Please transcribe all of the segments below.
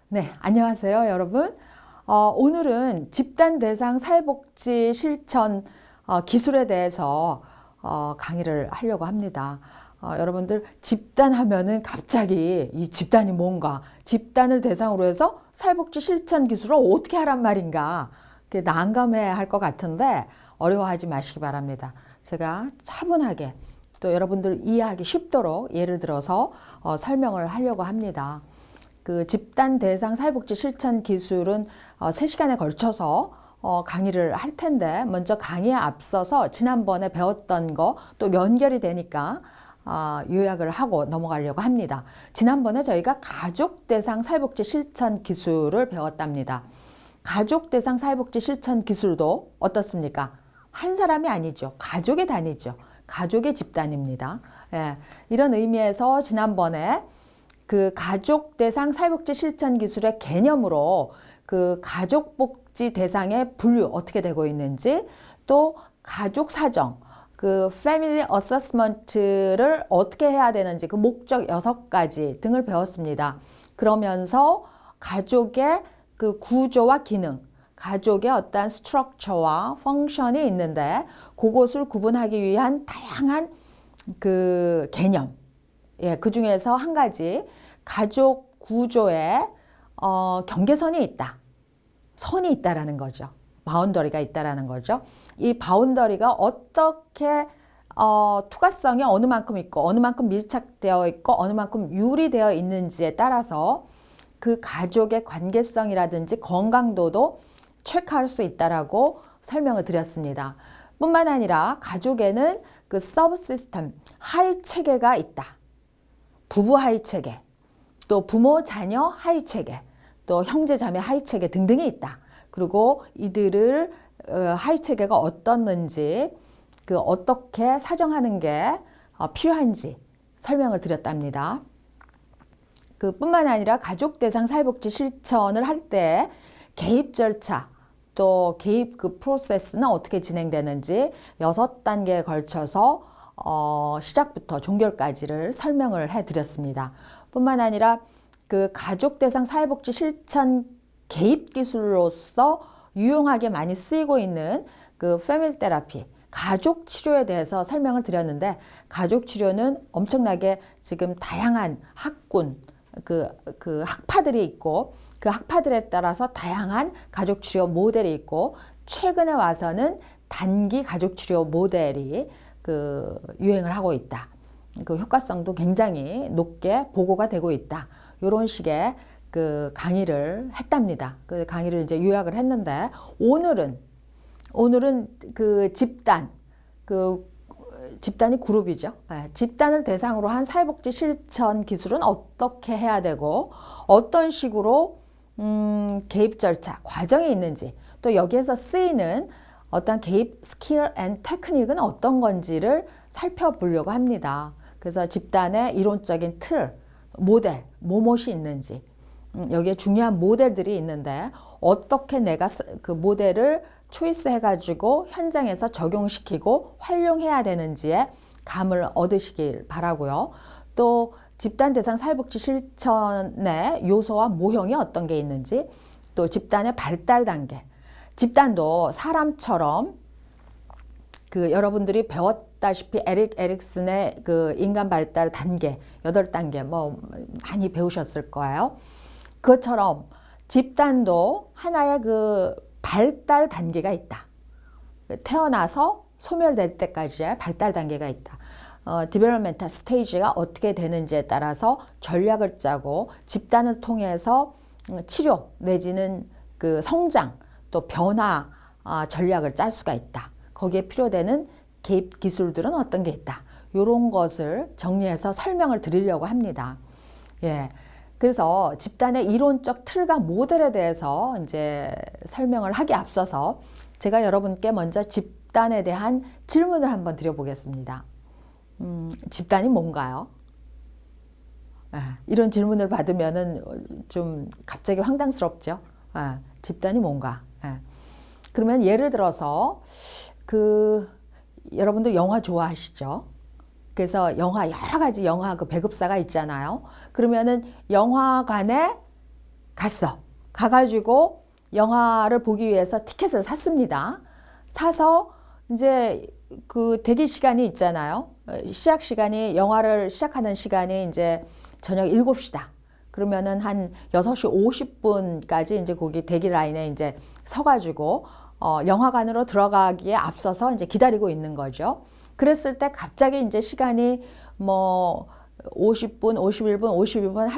네, 안녕하세요, 여러분. 오늘은 집단 대상 사회복지 실천 기술에 대해서 강의를 하려고 합니다. 여러분들 집단 하면은 갑자기 이 집단이 뭔가, 집단을 대상으로 해서 사회복지 실천 기술을 어떻게 하란 말인가, 이렇게 난감해 할 것 같은데 어려워하지 마시기 바랍니다. 제가 차분하게 또 여러분들 이해하기 쉽도록 예를 들어서 설명을 하려고 합니다. 그 집단 대상 사회복지 실천 기술은 3시간에 걸쳐서 강의를 할 텐데, 먼저 강의에 앞서서 지난번에 배웠던 거 또 연결이 되니까 요약을 하고 넘어가려고 합니다. 지난번에 저희가 가족 대상 사회복지 실천 기술을 배웠답니다. 가족 대상 사회복지 실천 기술도 어떻습니까? 한 사람이 아니죠. 가족의 단위죠. 가족의 집단입니다. 예, 이런 의미에서 지난번에 그 가족 대상 사회복지 실천 기술의 개념으로 그 가족복지 대상의 분류 어떻게 되고 있는지, 또 가족 사정, 그 패밀리 어세스먼트를 어떻게 해야 되는지, 그 목적 6가지 등을 배웠습니다. 그러면서 가족의 그 구조와 기능, 가족의 어떤 스트럭처와 펑션이 있는데 그것을 구분하기 위한 다양한 그 개념, 예, 그 중에서 한 가지, 가족 구조에 경계선이 있다. 선이 있다라는 거죠. 바운더리가 있다라는 거죠. 이 바운더리가 어떻게 투과성이 어느 만큼 있고, 어느 만큼 밀착되어 있고, 어느 만큼 유리되어 있는지에 따라서 그 가족의 관계성이라든지 건강도도 체크할 수 있다라고 설명을 드렸습니다. 뿐만 아니라 가족에는 그 서브 시스템, 하위 체계가 있다. 부부 하위 체계, 또 부모 자녀 하위 체계, 또 형제 자매 하위 체계 등등이 있다. 그리고 이들을 하위 체계가 어떻는지, 그 어떻게 사정하는 게 필요한지 설명을 드렸답니다. 그 뿐만 아니라 가족 대상 사회복지 실천을 할 때 개입 절차, 또 개입 그 프로세스는 어떻게 진행되는지 6단계에 걸쳐서 시작부터 종결까지를 설명을 해드렸습니다. 뿐만 아니라 그 가족 대상 사회복지 실천 개입 기술로서 유용하게 많이 쓰이고 있는 그 패밀리 테라피, 가족 치료에 대해서 설명을 드렸는데, 가족 치료는 엄청나게 지금 다양한 학군, 그 학파들이 있고, 그 학파들에 따라서 다양한 가족 치료 모델이 있고, 최근에 와서는 단기 가족 치료 모델이 그 유행을 하고 있다. 그 효과성도 굉장히 높게 보고가 되고 있다. 이런 식의 그 강의를 했답니다. 그 강의를 이제 요약을 했는데, 오늘은 그 집단이 그룹이죠. 네, 집단을 대상으로 한 사회복지 실천 기술은 어떻게 해야 되고, 어떤 식으로 개입 절차, 과정이 있는지, 또 여기에서 쓰이는 어떤 개입 스킬 앤 테크닉은 어떤 건지를 살펴보려고 합니다. 그래서 집단의 이론적인 틀, 모델, 뭐뭇이 있는지, 여기에 중요한 모델들이 있는데 어떻게 내가 그 모델을 초이스 해가지고 현장에서 적용시키고 활용해야 되는지에 감을 얻으시길 바라고요. 또 집단 대상 사회복지 실천의 요소와 모형이 어떤 게 있는지, 또 집단의 발달 단계, 집단도 사람처럼 그 여러분들이 배웠다시피 에릭 에릭슨의 그 인간 발달 단계 8단계 뭐 많이 배우셨을 거예요. 그것처럼 집단도 하나의 그 발달 단계가 있다. 태어나서 소멸될 때까지의 발달 단계가 있다. 디벨롭멘탈 스테이지가 어떻게 되는지에 따라서 전략을 짜고 집단을 통해서 치료 내지는 그 성장 또 변화 전략을 짤 수가 있다. 거기에 필요되는 개입 기술들은 어떤 게 있다. 이런 것을 정리해서 설명을 드리려고 합니다. 예. 그래서 집단의 이론적 틀과 모델에 대해서 이제 설명을 하기 앞서서 제가 여러분께 먼저 집단에 대한 질문을 한번 드려보겠습니다. 집단이 뭔가요? 이런 질문을 받으면은 좀 갑자기 황당스럽죠. 집단이 뭔가? 그러면 예를 들어서 그 여러분들 영화 좋아하시죠? 그래서 영화 여러 가지 영화 그 배급사가 있잖아요. 그러면은 영화관에 갔어. 가가지고 영화를 보기 위해서 티켓을 샀습니다. 사서 이제 그 대기 시간이 있잖아요. 시작 시간이, 영화를 시작하는 시간이 이제 저녁 7시다. 그러면은 한 6시 50분까지 이제 거기 대기 라인에 이제 서가지고 영화관으로 들어가기에 앞서서 이제 기다리고 있는 거죠. 그랬을 때 갑자기 이제 시간이 뭐 50분, 51분, 52분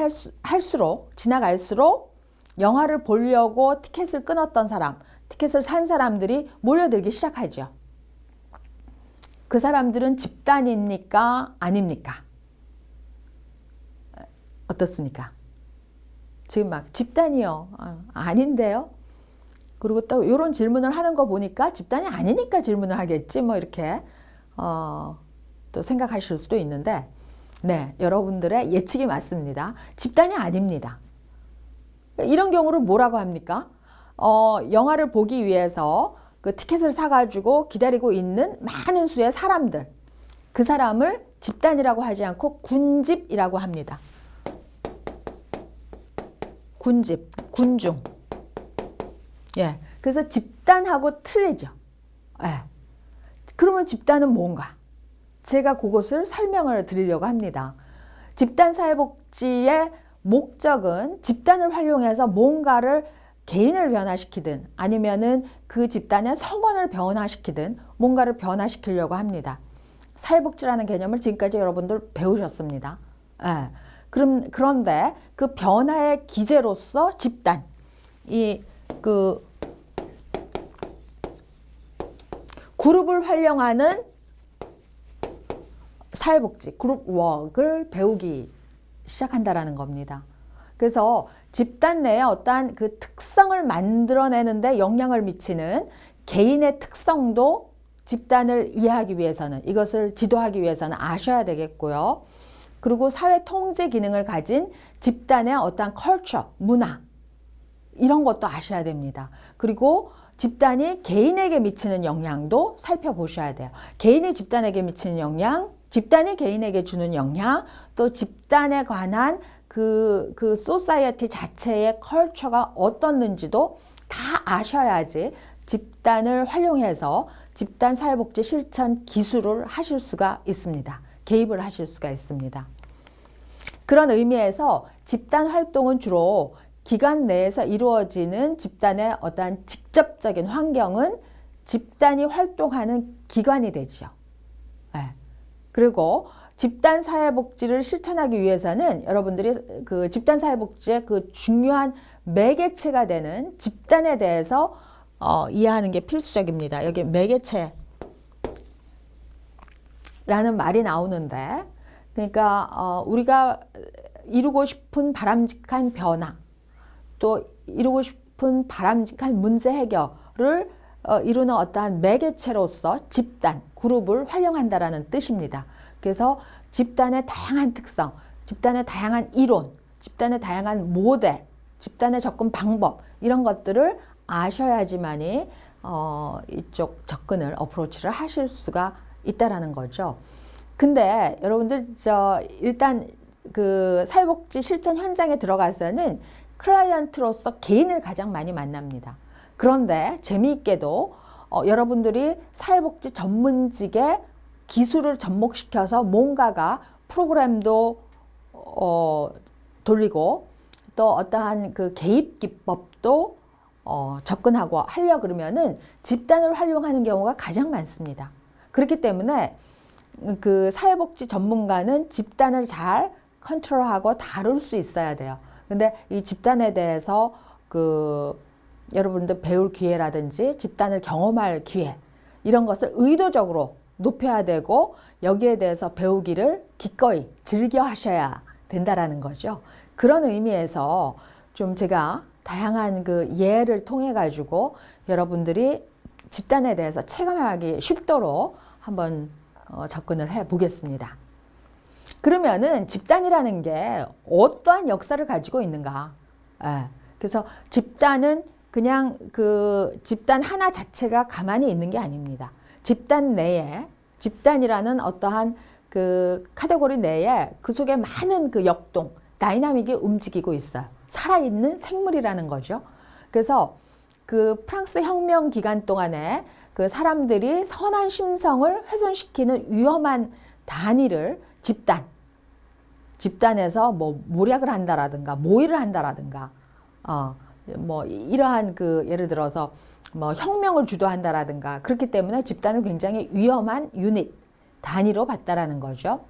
할수록 지나갈수록 영화를 보려고 티켓을 끊었던 사람, 티켓을 산 사람들이 몰려들기 시작하죠. 그 사람들은 집단입니까? 아닙니까? 어떻습니까? 지금 막 집단이요. 아닌데요? 그리고 또 이런 질문을 하는 거 보니까 집단이 아니니까 질문을 하겠지 뭐 이렇게 또 생각하실 수도 있는데, 네, 여러분들의 예측이 맞습니다. 집단이 아닙니다. 이런 경우를 뭐라고 합니까? 영화를 보기 위해서 그 티켓을 사가지고 기다리고 있는 많은 수의 사람들, 그 사람을 집단이라고 하지 않고 군집이라고 합니다. 군집, 군중. 예, 그래서 집단하고 틀리죠. 예. 그러면 집단은 뭔가? 제가 그것을 설명을 드리려고 합니다. 집단사회복지의 목적은 집단을 활용해서 뭔가를 개인을 변화시키든 아니면은 그 집단의 성원을 변화시키든 뭔가를 변화시키려고 합니다. 사회복지라는 개념을 지금까지 여러분들 배우셨습니다. 예. 그런데 그 변화의 기제로서 집단, 그 그룹을 활용하는 사회복지, 그룹워크를 배우기 시작한다라는 겁니다. 그래서 집단 내에 어떠한 그 특성을 만들어내는데 영향을 미치는 개인의 특성도 집단을 이해하기 위해서는, 이것을 지도하기 위해서는 아셔야 되겠고요. 그리고 사회 통제 기능을 가진 집단의 어떠한 컬처, 문화, 이런 것도 아셔야 됩니다. 그리고 집단이 개인에게 미치는 영향도 살펴보셔야 돼요. 개인이 집단에게 미치는 영향, 집단이 개인에게 주는 영향, 또 집단에 관한 그 소사이어티 자체의 컬처가 어떻는지도 다 아셔야지 집단을 활용해서 집단 사회복지 실천 기술을 하실 수가 있습니다. 개입을 하실 수가 있습니다. 그런 의미에서 집단 활동은 주로 기관 내에서 이루어지는 집단의 어떠한 직접적인 환경은 집단이 활동하는 기관이 되죠. 네. 그리고 집단 사회복지를 실천하기 위해서는 여러분들이 그 집단 사회복지의 그 중요한 매개체가 되는 집단에 대해서 이해하는 게 필수적입니다. 여기 매개체라는 말이 나오는데, 그러니까 우리가 이루고 싶은 바람직한 변화, 또 이루고 싶은 바람직한 문제 해결을 이루는 어떠한 매개체로서 집단, 그룹을 활용한다라는 뜻입니다. 그래서 집단의 다양한 특성, 집단의 다양한 이론, 집단의 다양한 모델, 집단의 접근 방법, 이런 것들을 아셔야지만이 이쪽 접근을, 어프로치를 하실 수가 있다라는 거죠. 근데 여러분들 일단 그 사회복지 실천 현장에 들어가서는 클라이언트로서 개인을 가장 많이 만납니다. 그런데 재미있게도 여러분들이 사회복지 전문직에 기술을 접목시켜서 뭔가가 프로그램도 돌리고 또 어떠한 그 개입 기법도 접근하고 하려 그러면은 집단을 활용하는 경우가 가장 많습니다. 그렇기 때문에 그 사회복지 전문가는 집단을 잘 컨트롤하고 다룰 수 있어야 돼요. 근데 이 집단에 대해서 여러분들 배울 기회라든지 집단을 경험할 기회, 이런 것을 의도적으로 높여야 되고 여기에 대해서 배우기를 기꺼이 즐겨 하셔야 된다라는 거죠. 그런 의미에서 좀 제가 다양한 그 예를 통해 가지고 여러분들이 집단에 대해서 체감하기 쉽도록 한번 접근을 해 보겠습니다. 그러면은 집단이라는 게 어떠한 역사를 가지고 있는가? 그래서 집단은 그냥 그 집단 하나 자체가 가만히 있는 게 아닙니다. 집단 내에, 집단이라는 어떠한 그 카테고리 내에 그 속에 많은 그 역동, 다이나믹이 움직이고 있어요. 살아있는 생물이라는 거죠. 그래서 그 프랑스 혁명 기간 동안에 그 사람들이 선한 심성을 훼손시키는 위험한 단위를 집단에서 뭐 모략을 한다라든가 모의를 한다라든가 뭐 이러한 그 예를 들어서 뭐 혁명을 주도한다라든가 그렇기 때문에 집단을 굉장히 위험한 유닛 단위로 봤다라는 거죠.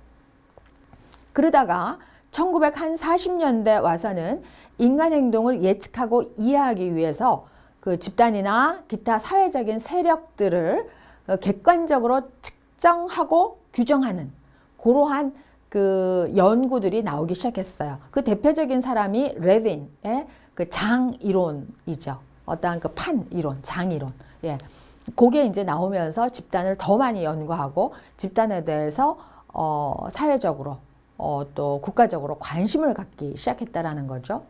그러다가 1940년대 와서는 인간 행동을 예측하고 이해하기 위해서 그 집단이나 기타 사회적인 세력들을 객관적으로 측정하고 규정하는 그러한 그 연구들이 나오기 시작했어요. 그 대표적인 사람이 레빈의 그 장 이론이죠. 어떠한 그 판 이론, 장 이론. 예. 그게 이제 나오면서 집단을 더 많이 연구하고 집단에 대해서 사회적으로 또 국가적으로 관심을 갖기 시작했다라는 거죠.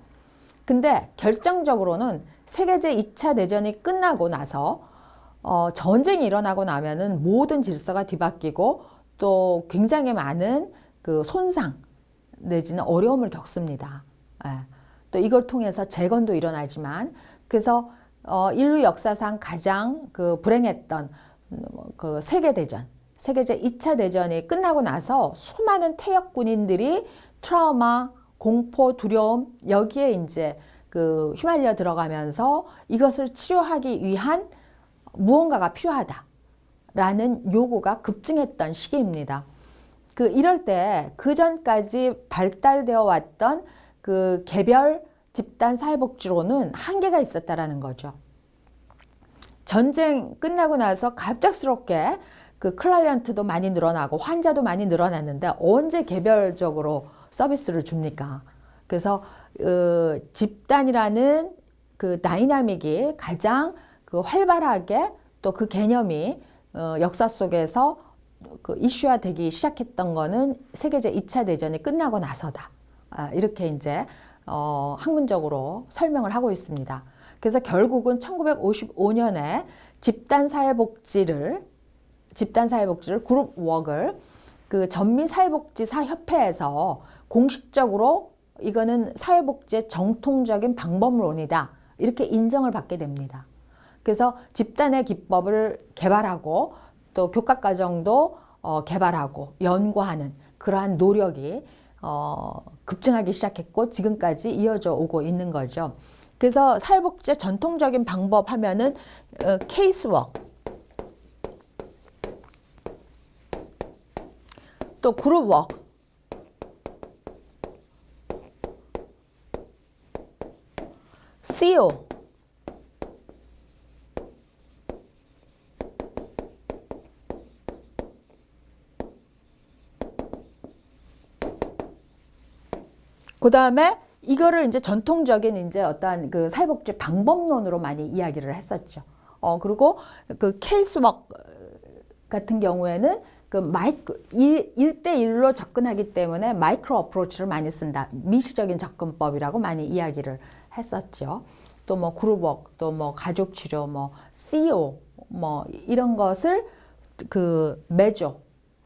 근데 결정적으로는 세계제 2차 대전이 끝나고 나서 전쟁이 일어나고 나면은 모든 질서가 뒤바뀌고 또 굉장히 많은 그 손상 내지는 어려움을 겪습니다. 예. 또 이걸 통해서 재건도 일어나지만 그래서 인류 역사상 가장 그 불행했던 그 세계대전, 세계제 2차 대전이 끝나고 나서 수많은 퇴역 군인들이 트라우마, 공포, 두려움 여기에 이제 그 휘말려 들어가면서 이것을 치료하기 위한 무언가가 필요하다라는 요구가 급증했던 시기입니다. 그 이럴 때 그 전까지 발달되어 왔던 그 개별 집단 사회복지로는 한계가 있었다라는 거죠. 전쟁 끝나고 나서 갑작스럽게 그 클라이언트도 많이 늘어나고 환자도 많이 늘어났는데 언제 개별적으로 서비스를 줍니까? 그래서 집단이라는 그 다이나믹이 가장 그 활발하게 또 그 개념이 역사 속에서 그 이슈화되기 시작했던 거는 세계제 2차 대전이 끝나고 나서다. 이렇게 이제 학문적으로 설명을 하고 있습니다. 그래서 결국은 1955년에 집단사회복지를 그룹워크를 그 전미사회복지사협회에서 공식적으로 이거는 사회복지의 정통적인 방법론이다. 이렇게 인정을 받게 됩니다. 그래서 집단의 기법을 개발하고 또 교과과정도 개발하고 연구하는 그러한 노력이 급증하기 시작했고 지금까지 이어져 오고 있는 거죠. 그래서 사회복지의 전통적인 방법 하면은 케이스워크, 또 그룹워크, CO, 그 다음에 이거를 이제 전통적인 이제 어떠한 그 사회복지 방법론으로 많이 이야기를 했었죠. 그리고 그 케이스워크 같은 경우에는 그 1대1로 접근하기 때문에 마이크로 어프로치를 많이 쓴다. 미시적인 접근법이라고 많이 이야기를 했었죠. 또 뭐 그룹워크, 또 뭐 가족 치료, 뭐 CO, 뭐 이런 것을 그 매조,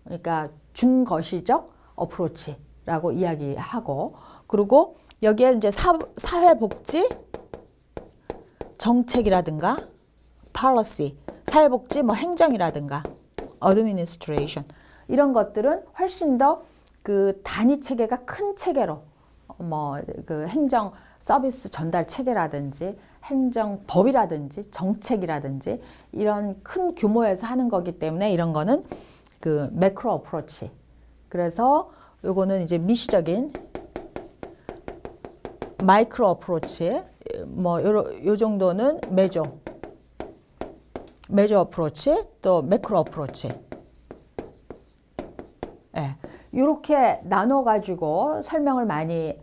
그러니까 중거시적 어프로치라고 이야기하고, 그리고 여기에 이제 사회복지 정책이라든가 policy, 사회복지 뭐 행정이라든가 administration 이런 것들은 훨씬 더 그 단위 체계가 큰 체계로 뭐 그 행정 서비스 전달 체계라든지 행정법이라든지 정책이라든지 이런 큰 규모에서 하는 거기 때문에 이런 거는 그 매크로 어프로치. 그래서 요거는 이제 미시적인 마이크로 어프로치, 뭐 요 정도는 매조 어프로치, 또 매크로 어프로치. 예. 이렇게 나눠 가지고 설명을 많이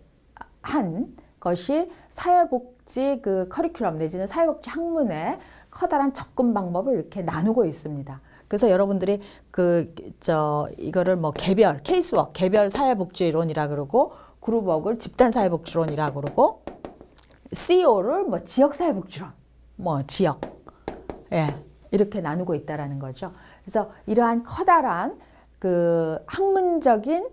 한 것이 사회복지 그 커리큘럼 내지는 사회복지 학문의 커다란 접근 방법을 이렇게 나누고 있습니다. 그래서 여러분들이 이거를 뭐 케이스워크, 개별 사회복지론이라 그러고, 그룹워크를 집단 사회복지론이라 그러고, CO를 뭐 지역 사회복지론, 뭐 지역, 예, 이렇게 나누고 있다라는 거죠. 그래서 이러한 커다란 그 학문적인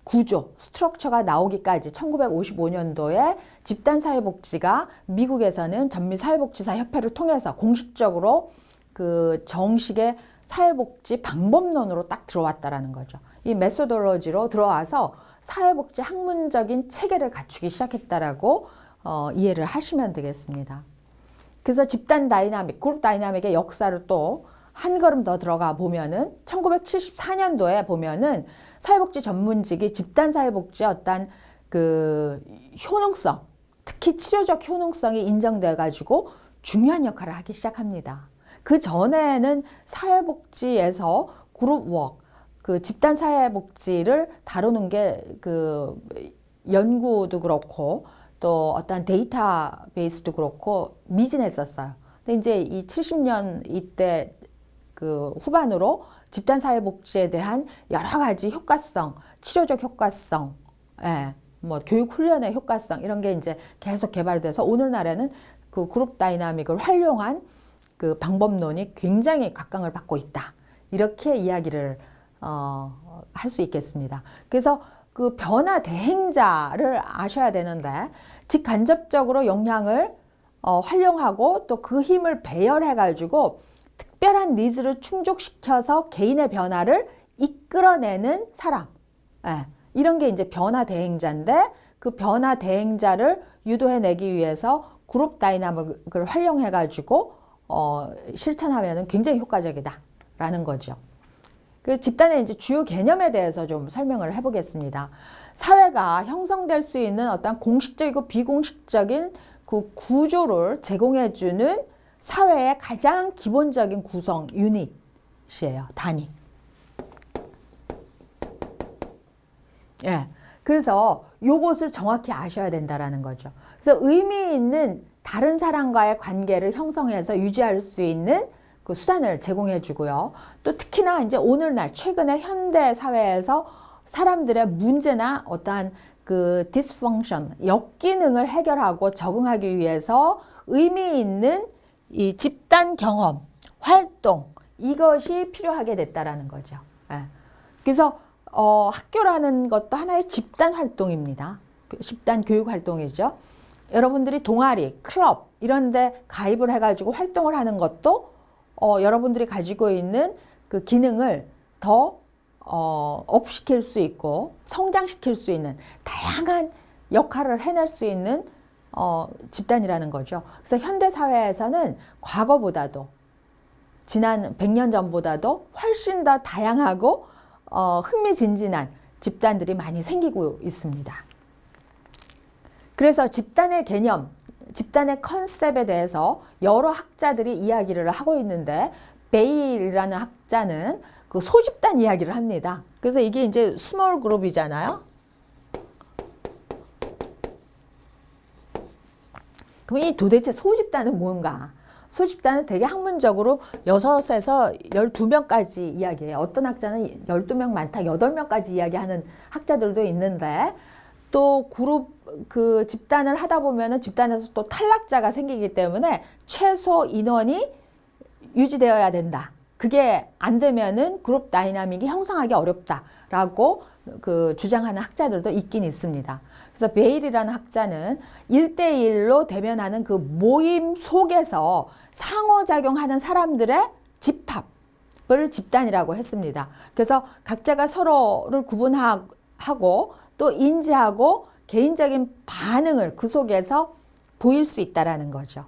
구조, 스트럭처가 나오기까지 1955년도에 집단사회복지가 미국에서는 전미사회복지사 협회를 통해서 공식적으로 그 정식의 사회복지 방법론으로 딱 들어왔다라는 거죠. 이 메소돌로지로 들어와서 사회복지 학문적인 체계를 갖추기 시작했다라고 이해를 하시면 되겠습니다. 그래서 집단 다이나믹, 그룹 다이나믹의 역사를 또 한 걸음 더 들어가 보면은 1974년도에 보면은 사회복지 전문직이 집단 사회복지의 어떤 그 효능성, 특히 치료적 효능성이 인정돼 가지고 중요한 역할을 하기 시작합니다. 그 전에는 사회복지에서 그룹워크, 그 집단 사회복지를 다루는 게 그 연구도 그렇고 또 어떤 데이터베이스도 그렇고 미진했었어요. 근데 이제 이 70년 이때 그 후반으로 집단 사회복지에 대한 여러 가지 효과성, 치료적 효과성, 예, 뭐 교육 훈련의 효과성 이런 게 이제 계속 개발돼서 오늘날에는 그 그룹 다이나믹을 활용한 그 방법론이 굉장히 각광을 받고 있다. 이렇게 이야기를 할 수 있겠습니다. 그래서 그 변화 대행자를 아셔야 되는데 직간접적으로 역량을 활용하고 또 그 힘을 배열해 가지고 특별한 니즈를 충족시켜서 개인의 변화를 이끌어내는 사람. 예, 이런 게 이제 변화 대행자인데 그 변화 대행자를 유도해내기 위해서 그룹 다이나믹을 활용해 가지고 실천하면 굉장히 효과적이다라는 거죠. 그 집단의 이제 주요 개념에 대해서 좀 설명을 해보겠습니다. 사회가 형성될 수 있는 어떤 공식적이고 비공식적인 그 구조를 제공해주는 사회의 가장 기본적인 구성 유닛이에요. 단위. 예. 그래서 요것을 정확히 아셔야 된다라는 거죠. 그래서 의미 있는 다른 사람과의 관계를 형성해서 유지할 수 있는 그 수단을 제공해 주고요. 또 특히나 이제 오늘날 최근의 현대 사회에서 사람들의 문제나 어떠한 그 디스펑션, 역기능을 해결하고 적응하기 위해서 의미 있는 이 집단 경험, 활동 이것이 필요하게 됐다라는 거죠. 예. 그래서 학교라는 것도 하나의 집단 활동입니다. 집단 교육 활동이죠. 여러분들이 동아리, 클럽 이런 데 가입을 해가지고 활동을 하는 것도 여러분들이 가지고 있는 그 기능을 더 업시킬 수 있고 성장시킬 수 있는 다양한 역할을 해낼 수 있는 집단이라는 거죠. 그래서 현대 사회에서는 과거보다도 지난 100년 전보다도 훨씬 더 다양하고 흥미진진한 집단들이 많이 생기고 있습니다. 그래서 집단의 개념, 집단의 컨셉에 대해서 여러 학자들이 이야기를 하고 있는데 베일이라는 학자는 그 소집단 이야기를 합니다. 그래서 이게 이제 스몰 그룹이잖아요. 그럼 이 도대체 소집단은 뭔가? 소집단은 되게 학문적으로 6에서 12명까지 이야기해요. 어떤 학자는 12명 많다, 8명까지 이야기하는 학자들도 있는데 또 그룹 그 집단을 하다 보면은 집단에서 또 탈락자가 생기기 때문에 최소 인원이 유지되어야 된다. 그게 안 되면은 그룹 다이나믹이 형성하기 어렵다라고 그 주장하는 학자들도 있긴 있습니다. 그래서 베일이라는 학자는 1대1로 대면하는 그 모임 속에서 상호작용하는 사람들의 집합을 집단이라고 했습니다. 그래서 각자가 서로를 구분하고 또 인지하고 개인적인 반응을 그 속에서 보일 수 있다라는 거죠.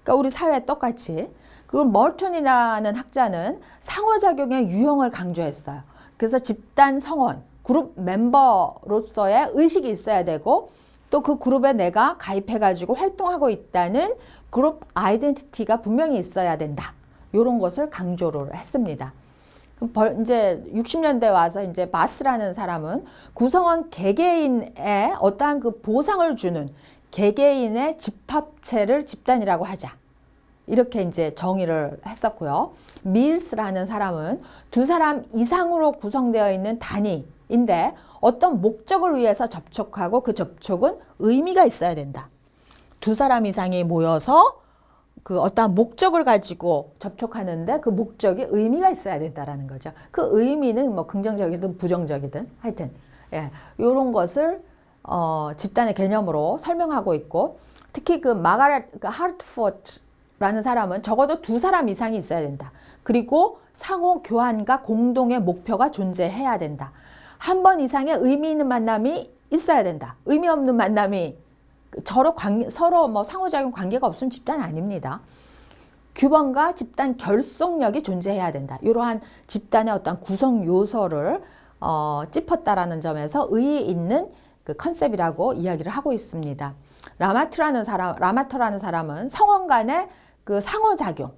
그러니까 우리 사회 똑같이. 그리고 멀턴이라는 학자는 상호작용의 유형을 강조했어요. 그래서 집단 성원, 그룹 멤버로서의 의식이 있어야 되고 또 그 그룹에 내가 가입해가지고 활동하고 있다는 그룹 아이덴티티가 분명히 있어야 된다. 이런 것을 강조를 했습니다. 이제 60년대 와서 이제 마스라는 사람은 구성원 개개인의 어떠한 그 보상을 주는 개개인의 집합체를 집단이라고 하자. 이렇게 이제 정의를 했었고요. 밀스라는 사람은 두 사람 이상으로 구성되어 있는 단위인데 어떤 목적을 위해서 접촉하고 그 접촉은 의미가 있어야 된다. 두 사람 이상이 모여서 그 어떠한 목적을 가지고 접촉하는데 그 목적이 의미가 있어야 된다라는 거죠. 그 의미는 뭐 긍정적이든 부정적이든 하여튼 예, 이런 것을 집단의 개념으로 설명하고 있고, 특히 그 마가렛 하트포트라는 사람은 적어도 2사람 이상이 있어야 된다. 그리고 상호 교환과 공동의 목표가 존재해야 된다. 한 번 이상의 의미 있는 만남이 있어야 된다. 의미 없는 만남이 서로 뭐 상호작용 관계가 없으면 집단 아닙니다. 규범과 집단 결속력이 존재해야 된다. 이러한 집단의 어떤 구성 요소를 짚었다라는 점에서 의의 있는 그 컨셉이라고 이야기를 하고 있습니다. 라마트라는 사람은 성원 간의 그 상호작용,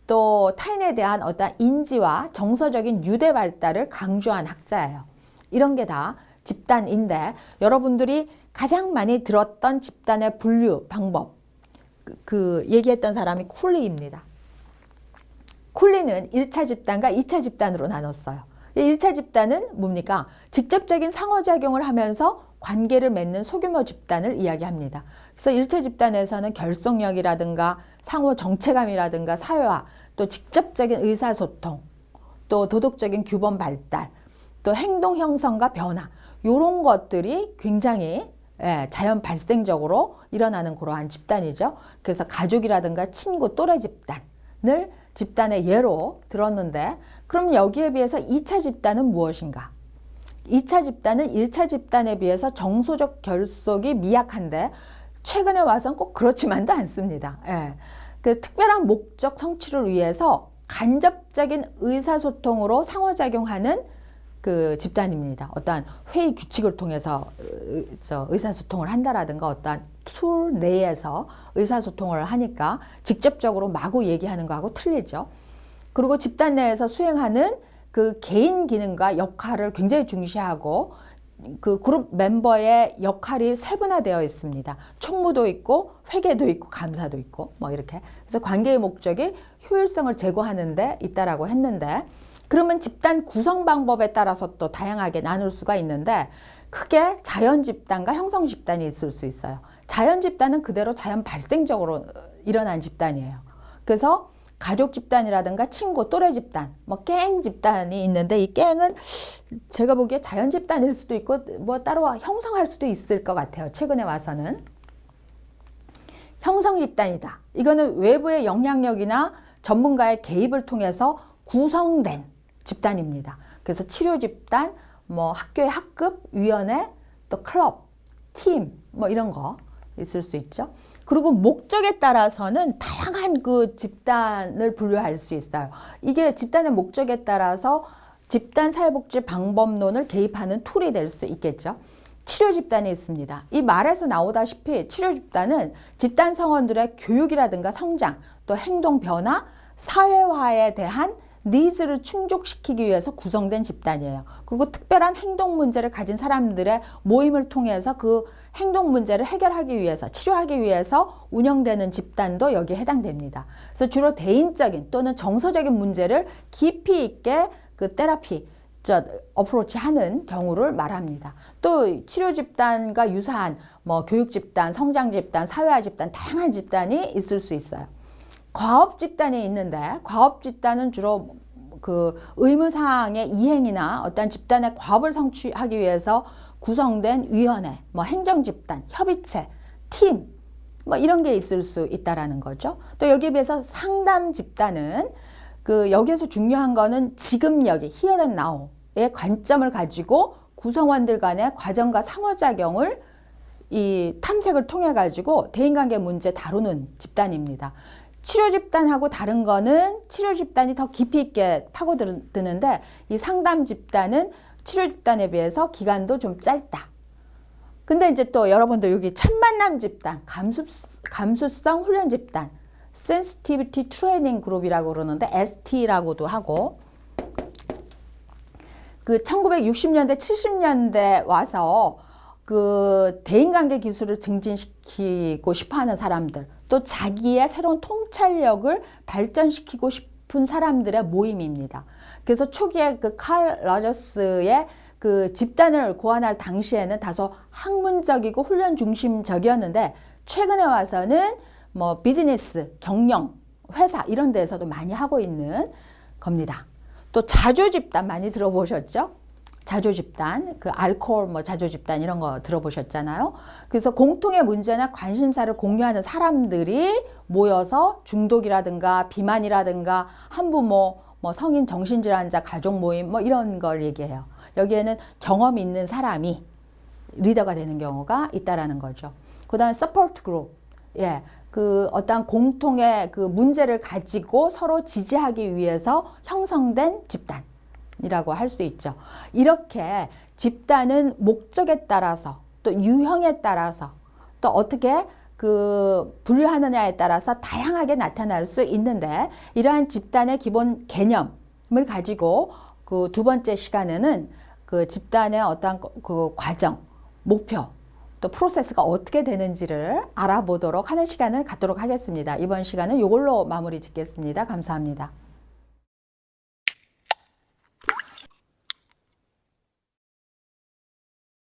또 타인에 대한 어떤 인지와 정서적인 유대 발달을 강조한 학자예요. 이런 게 다 집단인데, 여러분들이 가장 많이 들었던 집단의 분류 방법, 그 얘기했던 사람이 쿨리입니다. 쿨리는 1차 집단과 2차 집단으로 나눴어요. 1차 집단은 뭡니까? 직접적인 상호작용을 하면서 관계를 맺는 소규모 집단을 이야기합니다. 그래서 1차 집단에서는 결속력이라든가 상호 정체감이라든가 사회화, 또 직접적인 의사소통, 또 도덕적인 규범 발달, 또 행동 형성과 변화, 이런 것들이 굉장히 자연 발생적으로 일어나는 그러한 집단이죠. 그래서 가족이라든가 친구, 또래 집단을 집단의 예로 들었는데, 그럼 여기에 비해서 2차 집단은 무엇인가? 2차 집단은 1차 집단에 비해서 정서적 결속이 미약한데, 최근에 와서는 꼭 그렇지만도 않습니다. 그 특별한 목적 성취를 위해서 간접적인 의사소통으로 상호작용하는 그 집단입니다. 어떠한 회의 규칙을 통해서 의사소통을 한다라든가 어떠한 툴 내에서 의사소통을 하니까 직접적으로 마구 얘기하는 거하고 틀리죠. 그리고 집단 내에서 수행하는 그 개인 기능과 역할을 굉장히 중시하고, 그 그룹 멤버의 역할이 세분화되어 있습니다. 총무도 있고 회계도 있고 감사도 있고 뭐 이렇게. 그래서 관계의 목적이 효율성을 제고하는 데 있다라고 했는데, 그러면 집단 구성 방법에 따라서 또 다양하게 나눌 수가 있는데, 크게 자연 집단과 형성 집단이 있을 수 있어요. 자연 집단은 그대로 자연 발생적으로 일어난 집단이에요. 그래서 가족 집단이라든가 친구, 또래 집단, 뭐 갱 집단이 있는데, 이 갱은 제가 보기에 자연 집단일 수도 있고 뭐 따로 형성할 수도 있을 것 같아요. 최근에 와서는. 형성 집단이다. 이거는 외부의 영향력이나 전문가의 개입을 통해서 구성된 집단입니다. 그래서 치료 집단, 뭐 학교의 학급, 위원회, 또 클럽, 팀, 뭐 이런 거 있을 수 있죠. 그리고 목적에 따라서는 다양한 그 집단을 분류할 수 있어요. 이게 집단의 목적에 따라서 집단 사회복지 방법론을 개입하는 툴이 될 수 있겠죠. 치료 집단이 있습니다. 이 말에서 나오다시피 치료 집단은 집단 성원들의 교육이라든가 성장, 또 행동 변화, 사회화에 대한 니즈를 충족시키기 위해서 구성된 집단이에요. 그리고 특별한 행동 문제를 가진 사람들의 모임을 통해서 그 행동 문제를 해결하기 위해서, 치료하기 위해서 운영되는 집단도 여기에 해당됩니다. 그래서 주로 대인적인 또는 정서적인 문제를 깊이 있게 그 테라피, 어프로치 하는 경우를 말합니다. 또 치료 집단과 유사한 뭐 교육 집단, 성장 집단, 사회화 집단, 다양한 집단이 있을 수 있어요. 과업 집단이 있는데, 과업 집단은 주로 그 의무사항의 이행이나 어떤 집단의 과업을 성취하기 위해서 구성된 위원회, 뭐 행정 집단, 협의체, 팀, 뭐 이런 게 있을 수 있다라는 거죠. 또 여기에 비해서 상담 집단은 그 여기에서 중요한 거는 지금 여기 here and now의 관점을 가지고 구성원들 간의 과정과 상호작용을 이 탐색을 통해 가지고 대인관계 문제 다루는 집단입니다. 치료 집단하고 다른 거는 치료 집단이 더 깊이 있게 파고드는데, 이 상담 집단은 치료 집단에 비해서 기간도 좀 짧다. 근데 이제 또 여러분들 여기 첫 만남 집단, 감수성 훈련 집단, Sensitivity Training Group이라고 그러는데 ST라고도 하고, 그 1960년대, 70년대 와서 그 대인관계 기술을 증진시키고 싶어하는 사람들, 또 자기의 새로운 통찰력을 발전시키고 싶은 사람들의 모임입니다. 그래서 초기에 그 칼 러저스의 그 집단을 고안할 당시에는 다소 학문적이고 훈련 중심적이었는데, 최근에 와서는 뭐 비즈니스, 경영, 회사 이런 데에서도 많이 하고 있는 겁니다. 또 자조 집단 많이 들어보셨죠? 자조 집단, 그 알코올 뭐 자조 집단 이런 거 들어보셨잖아요. 그래서 공통의 문제나 관심사를 공유하는 사람들이 모여서 중독이라든가 비만이라든가 한부모, 뭐 성인 정신질환자 가족 모임 뭐 이런 걸 얘기해요. 여기에는 경험이 있는 사람이 리더가 되는 경우가 있다라는 거죠. 그다음에 서포트 그룹. 예. 그 어떤 공통의 그 문제를 가지고 서로 지지하기 위해서 형성된 집단이라고 할 수 있죠. 이렇게 집단은 목적에 따라서 또 유형에 따라서 또 어떻게 그 분류하느냐에 따라서 다양하게 나타날 수 있는데 이러한 집단의 기본 개념을 가지고 그 두 번째 시간에는 그 집단의 어떤 그 과정, 목표 또 프로세스가 어떻게 되는지를 알아보도록 하는 시간을 갖도록 하겠습니다. 이번 시간은 이걸로 마무리 짓겠습니다. 감사합니다.